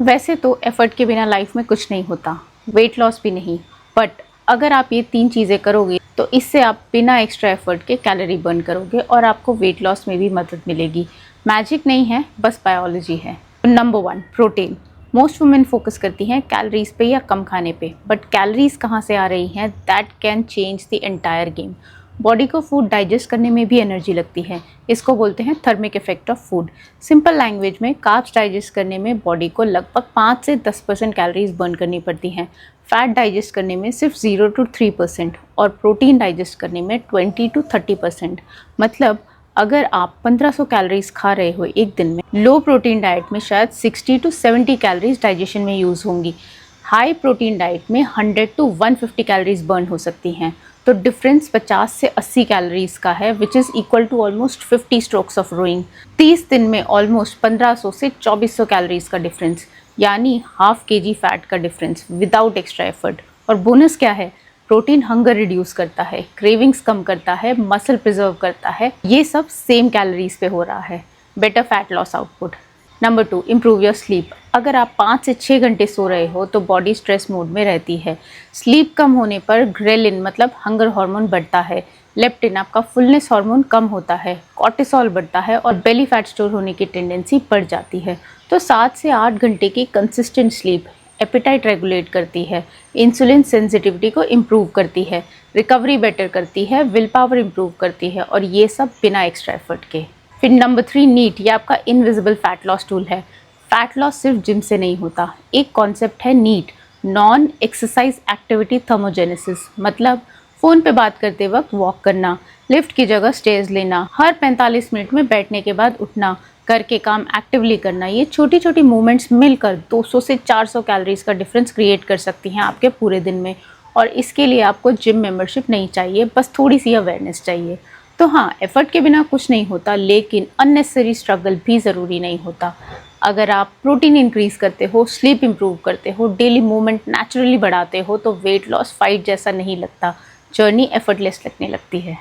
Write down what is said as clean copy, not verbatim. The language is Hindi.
वैसे तो एफर्ट के बिना लाइफ में कुछ नहीं होता, वेट लॉस भी नहीं, बट अगर आप ये 3 चीज़ें करोगे तो इससे आप बिना एक्स्ट्रा एफर्ट के कैलोरी बर्न करोगे और आपको वेट लॉस में भी मदद मिलेगी। मैजिक नहीं है, बस बायोलॉजी है। Number 1, protein. Most women focus करती हैं कैलोरीज पे या कम खाने पे, बट कैलोरीज कहाँ से आ रही हैं, that can change the entire game. Body को फूड डाइजेस्ट करने में भी एनर्जी लगती है, इसको बोलते हैं thermic effect of food. Simple language में कार्ब्स डाइजेस्ट करने में बॉडी को लगभग 5 से 10% कैलोरीज बर्न करनी पड़ती हैं, फैट डाइजेस्ट करने में सिर्फ 0 to 3% और प्रोटीन डाइजेस्ट करने में 20 to 30%। मतलब अगर आप 1500 कैलोरीज खा रहे हो एक दिन में, लो प्रोटीन डाइट में शायद 60 to 70 कैलोरीज डाइजेशन में यूज़ होंगी। हाई प्रोटीन डाइट में 100 to 150 कैलोरीज बर्न हो सकती हैं। तो डिफरेंस 50 से 80 कैलोरीज का है, which is equal to almost 50 strokes of rowing. 30 दिन में ऑलमोस्ट 1500 से 2400 कैलोरीज का डिफरेंस, यानी हाफ kg फैट का डिफरेंस विदाउट एक्स्ट्रा एफर्ट। और बोनस क्या है, प्रोटीन हंगर रिड्यूस करता है, क्रेविंग्स कम करता है, मसल प्रिजर्व करता है, ये सब सेम कैलोरीज पे हो रहा है। Better fat loss output. Number 2, improve your sleep. अगर आप 5 से 6 घंटे सो रहे हो तो बॉडी स्ट्रेस मोड में रहती है। स्लीप कम होने पर ग्रेलिन मतलब हंगर हार्मोन बढ़ता है, लेप्टिन आपका फुलनेस हार्मोन कम होता है, कॉर्टिसोल बढ़ता है और बेली फैट स्टोर होने की टेंडेंसी बढ़ जाती है। तो 7 से 8 घंटे की कंसिस्टेंट स्लीप एपेटाइट रेगुलेट करती है, इंसुलिन सेंसिटिविटी को इम्प्रूव करती है, रिकवरी बेटर करती है, विल पावर इम्प्रूव करती है, और ये सब बिना एक्स्ट्रा एफर्ट के। फिर नंबर 3, नीट। ये आपका इनविजिबल फैट लॉस टूल है। फैट लॉस सिर्फ जिम से नहीं होता, एक कॉन्सेप्ट है NEAT, non exercise activity thermogenesis. मतलब फ़ोन पे बात करते वक्त वॉक करना, लिफ्ट की जगह स्टेयर्स लेना, हर 45 मिनट में बैठने के बाद उठना, घर के काम एक्टिवली करना, ये छोटी छोटी मूवमेंट्स मिलकर 200 से 400 कैलोरीज का डिफरेंस क्रिएट कर सकती हैं आपके पूरे दिन में। और इसके लिए आपको जिम मेंबरशिप नहीं चाहिए, बस थोड़ी सी अवेयरनेस चाहिए। तो हाँ, एफर्ट के बिना कुछ नहीं होता, लेकिन अननेसेसरी स्ट्रगल भी ज़रूरी नहीं होता। अगर आप प्रोटीन इंक्रीज़ करते हो, स्लीप इंप्रूव करते हो, डेली मूवमेंट नेचुरली बढ़ाते हो, तो वेट लॉस फाइट जैसा नहीं लगता, जर्नी एफर्टलेस लगने लगती है।